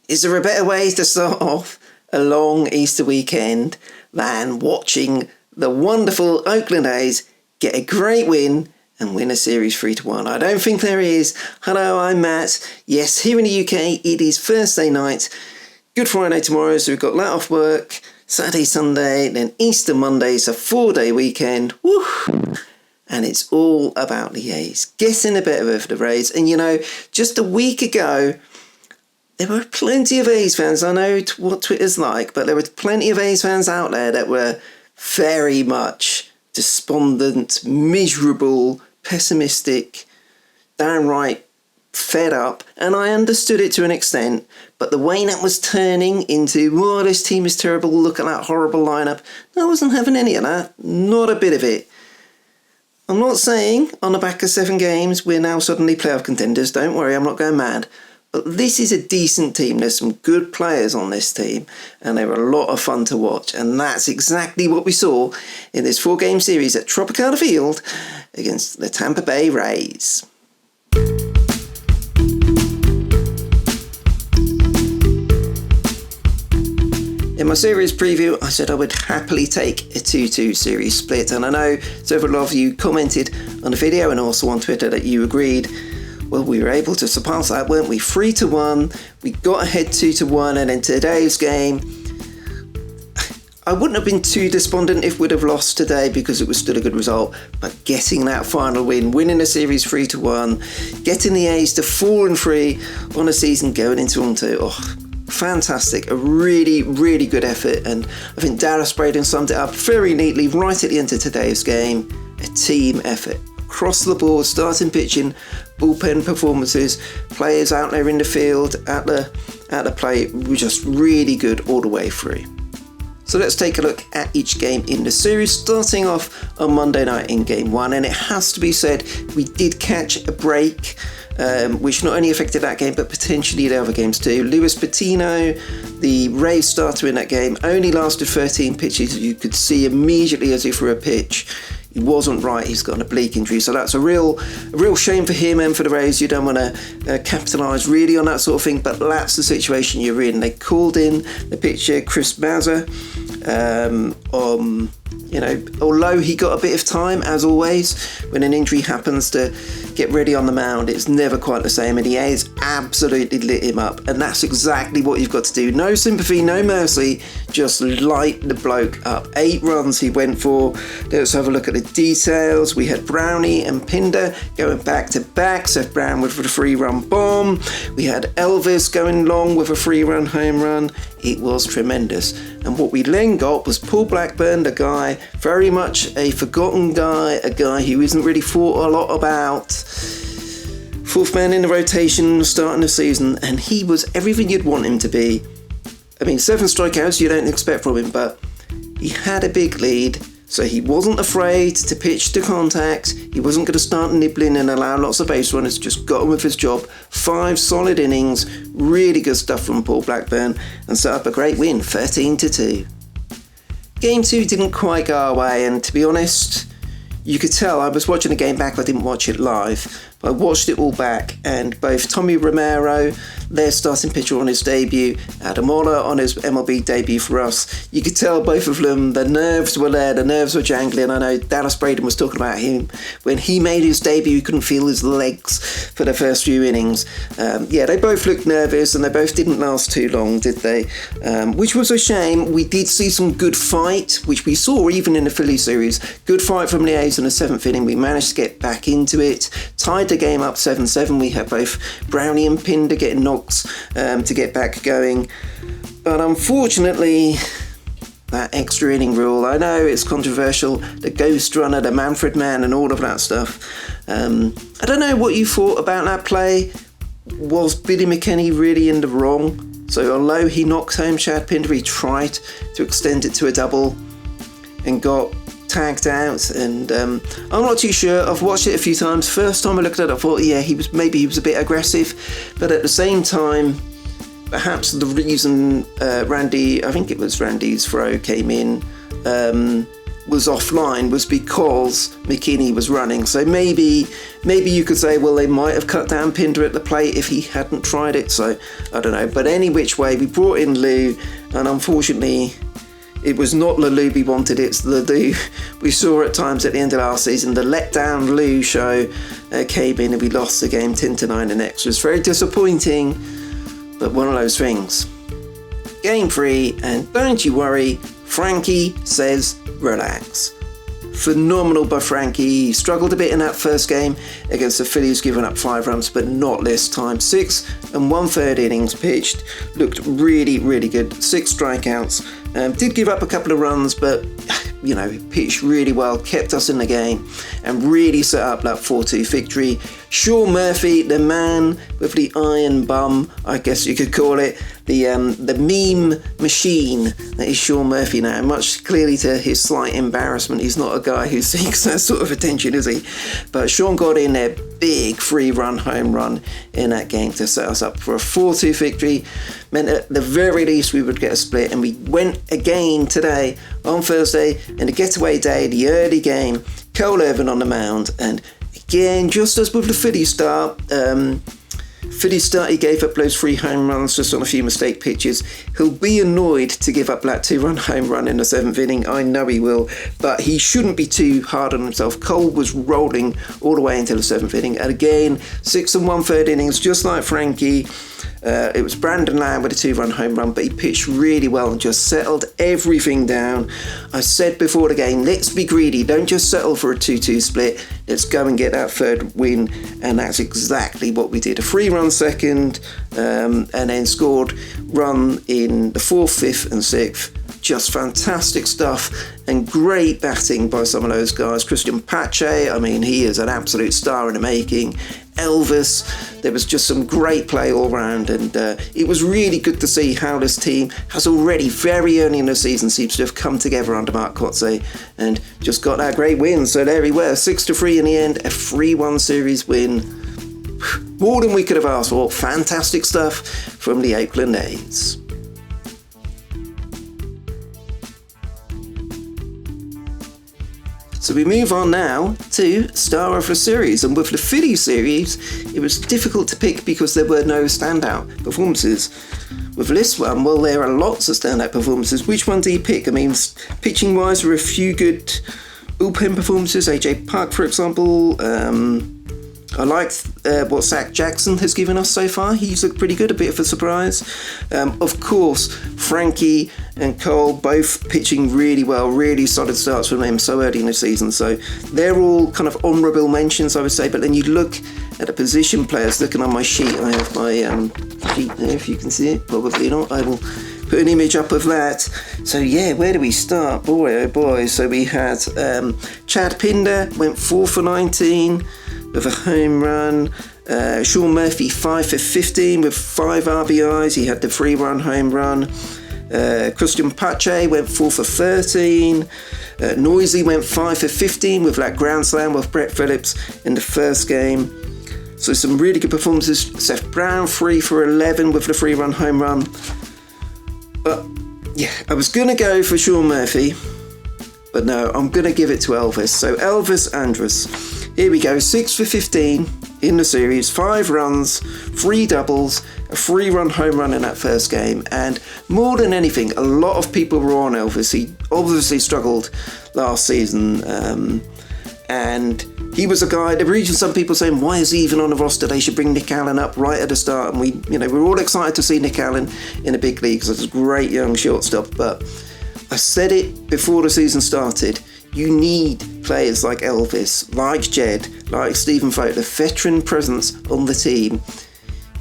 Is there a better way to start off a long Easter weekend than watching the wonderful Oakland A's get a great win and win a series 3-1? I don't think there is. Hello, I'm Matt. Yes, here in the UK, it is Thursday night. Good Friday tomorrow, so we've got let off work, Saturday, Sunday, then Easter Monday. It's a 4-day weekend. Woo! And it's all about the A's. Getting the better of the Rays. And you know, just a week ago, there were plenty of A's fans. I know what Twitter's like, but there were plenty of A's fans out there that were very much despondent, miserable, pessimistic, downright fed up. And I understood it to an extent, but the way that was turning into, oh, this team is terrible, look at that horrible lineup, I wasn't having any of that. Not a bit of it. I'm not saying on the back of 7 games we're now suddenly playoff contenders. Don't worry, I'm not going mad. But this is a decent team. There's some good players on this team, and they were a lot of fun to watch. And that's exactly what we saw in this 4-game series at Tropicana Field against the Tampa Bay Rays. In my series preview, I said I would happily take a 2-2 series split. And I know several of you commented on the video and also on Twitter that you agreed. Well, we were able to surpass that, weren't we? 3-1, we got ahead 2-1, and in today's game, I wouldn't have been too despondent if we'd have lost today because it was still a good result, but getting that final win, winning the series 3-1, getting the A's to 4-3 on a season going into Toronto, fantastic, a really, really good effort, and I think Dallas Braden summed it up very neatly right at the end of today's game, a team effort. Across the board, starting pitching, bullpen performances, players out there in the field, at the plate, were just really good all the way through. So let's take a look at each game in the series, starting off on Monday night in Game 1. And it has to be said, we did catch a break, which not only affected that game, but potentially the other games too. Luis Patino, the Rays starter in that game, only lasted 13 pitches. You could see immediately as he threw a pitch, he wasn't right. He's got an oblique injury, so that's a real shame for him and for the Rays. You don't want to capitalise really on that sort of thing, but that's the situation you're in. They called in the pitcher Chris Mazza. Although he got a bit of time, as always, when an injury happens to get ready on the mound, it's never quite the same, and the A's absolutely lit him up, and that's exactly what you've got to do. No sympathy, no mercy, just light the bloke up. 8 runs he went for. Let's have a look at the details. We had Brownie and Pinder going back to back. Seth Brown with a 3-run bomb. We had Elvis going long with a 3-run home run. It was tremendous. And what we then got was Paul Blackburn, the guy, very much a forgotten guy, a guy who isn't really thought a lot about. 4th man in the rotation starting the season, and he was everything you'd want him to be. I mean, 7 strikeouts you don't expect from him, but he had a big lead, so he wasn't afraid to pitch to contact. He wasn't going to start nibbling and allow lots of base runners, just got on with his job. 5 solid innings, really good stuff from Paul Blackburn, and set up a great win, 13-2. Game 2 didn't quite go our way, and to be honest, you could tell I was watching the game back, but I didn't watch it live. I watched it all back, and both Tommy Romero, their starting pitcher on his debut, Adam Oller on his MLB debut for us, you could tell both of them, the nerves were there, the nerves were jangling. I know Dallas Braden was talking about him when he made his debut, he couldn't feel his legs for the first few innings. They both looked nervous, and they both didn't last too long, did they? Which was a shame. We did see some good fight, which we saw even in the Philly series. Good fight from the A's in the 7th inning. We managed to get back into it, tied the game up 7-7. We had both Brownie and Pinder getting knocks to get back going, but unfortunately that extra inning rule, I know it's controversial, the ghost runner, the Manfred man and all of that stuff. I don't know what you thought about that play. Was Billy McKinney really in the wrong? So although he knocked home Chad Pinder, he tried to extend it to a double and got tagged out, and I'm not too sure. I've watched it a few times. First time I looked at it, I thought, he was a bit aggressive, but at the same time, perhaps the reason Randy's throw came in was offline was because McKinney was running. So maybe you could say, well, they might have cut down Pinder at the plate if he hadn't tried it. So I don't know. But any which way, we brought in Lou, and unfortunately, it was not the Lou we wanted. It's the Lou we saw at times at the end of last season. The letdown Lou show came in, and we lost the game 10-9 in extras. Very disappointing, but one of those things. Game 3, and don't you worry, Frankie says relax. Phenomenal by Frankie. He struggled a bit in that first game against the Phillies, giving up 5 runs, but not this time. 6 1/3 innings pitched. Looked really, really good. 6 strikeouts. Did give up a couple of runs, but pitched really well, kept us in the game, and really set up that 4-2 victory. Sean Murphy, the man with the iron bum, I guess you could call it, the meme machine that is Sean Murphy now. Much clearly to his slight embarrassment, he's not a guy who seeks that sort of attention, is he? But Sean got in there, big 3-run home run in that game to set us up for a 4-2 victory. Meant at the very least we would get a split, and we went again today on Thursday in the getaway day, the early game. Cole Irvin on the mound, and again, just as with the Philly start, he gave up those 3 home runs just on a few mistake pitches. He'll be annoyed to give up that 2-run home run in the 7th inning. I know he will, but he shouldn't be too hard on himself. Cole was rolling all the way into the 7th inning. And again, 6 1/3 innings, just like Frankie. It was Brandon Lamb with a 2-run home run, but he pitched really well and just settled everything down. I said before the game, let's be greedy. Don't just settle for a 2-2 split. Let's go and get that 3rd win. And that's exactly what we did. A 3-run second, and then scored run in the 4th, 5th and 6th. Just fantastic stuff and great batting by some of those guys. Christian Pache, I mean, he is an absolute star in the making. Elvis, there was just some great play all round, and it was really good to see how this team has already very early in the season seems to have come together under Mark Kotze and just got that great win. So there we were, 6-3 in the end, a 3-1 series win. More than we could have asked for. Fantastic stuff from the Oakland A's. So we move on now to Star of the Series, and with the Philly series, it was difficult to pick because there were no standout performances. With this one, well, there are lots of standout performances. Which one do you pick? I mean, pitching-wise, there were a few good bullpen performances. AJ Park, for example. I liked what Zach Jackson has given us so far. He's looked pretty good, a bit of a surprise. Of course, Frankie and Cole both pitching really well, really solid starts from them so early in the season. So they're all kind of honourable mentions, I would say. But then you look at the position players, looking on my sheet, I have my sheet there, if you can see it. Probably not. I will put an image up of that. So yeah, where do we start? Boy, oh boy. So we had Chad Pinder, went 4 for 19. With a home run. Sean Murphy 5 for 15 with 5 RBIs. He had the 3-run home run. Christian Pache went 4 for 13. Noisy went 5 for 15 with that grand slam with Brett Phillips in the first game. So some really good performances. Seth Brown 3 for 11 with the 3-run home run. But yeah, I was going to go for Sean Murphy, but no, I'm going to give it to Elvis. So Elvis Andrus. Here we go, 6 for 15 in the series, 5 runs, 3 doubles, a 3-run home run in that first game, and more than anything, a lot of people were on Elvis. He obviously struggled last season, and he was a guy, there were even some people saying, why is he even on the roster? They should bring Nick Allen up right at the start, and we're all excited to see Nick Allen in the big leagues. It's a great young shortstop, but I said it before the season started, you need players like Elvis, like Jed, like Stephen Vogt, the veteran presence on the team.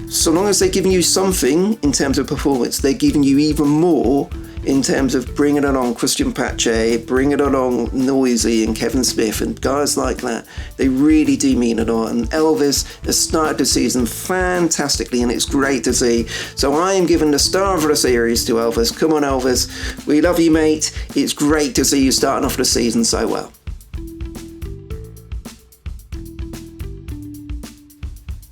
So long as they're giving you something in terms of performance, they're giving you even more in terms of bringing along Christian Pache, bringing along Noisy and Kevin Smith and guys like that. They really do mean a lot. And Elvis has started the season fantastically, and it's great to see. So I am giving the star of the series to Elvis. Come on, Elvis. We love you, mate. It's great to see you starting off the season so well.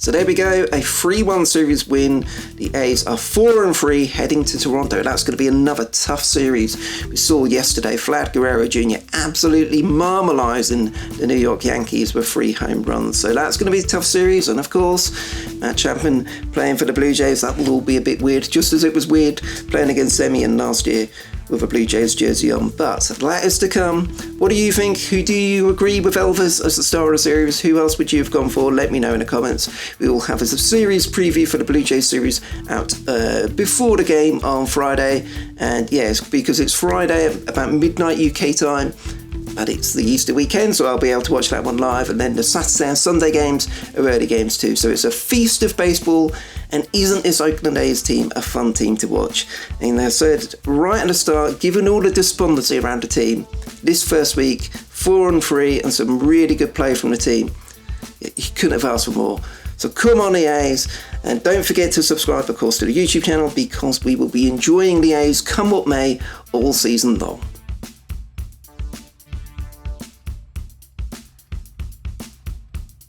So there we go, a 3-1 series win. The A's are 4-3 heading to Toronto. That's going to be another tough series. We saw yesterday Vlad Guerrero Jr. absolutely marmalising the New York Yankees with 3 home runs. So that's going to be a tough series. And of course, Matt Chapman playing for the Blue Jays, that will all be a bit weird, just as it was weird playing against Semien last year with a Blue Jays jersey on. But that is to come. What do you think? Who do you agree with Elvis as the star of the series? Who else would you have gone for? Let me know in the comments. We will have a series preview for the Blue Jays series out before the game on Friday. And yes, because it's Friday at about midnight UK time, but it's the Easter weekend, so I'll be able to watch that one live. And then the Saturday and Sunday games are early games too. So it's a feast of baseball. And isn't this Oakland A's team a fun team to watch? And I said right at the start, given all the despondency around the team, this first week, 4-3 and some really good play from the team, you couldn't have asked for more. So come on the A's, and don't forget to subscribe, of course, to the YouTube channel, because we will be enjoying the A's come what may all season long.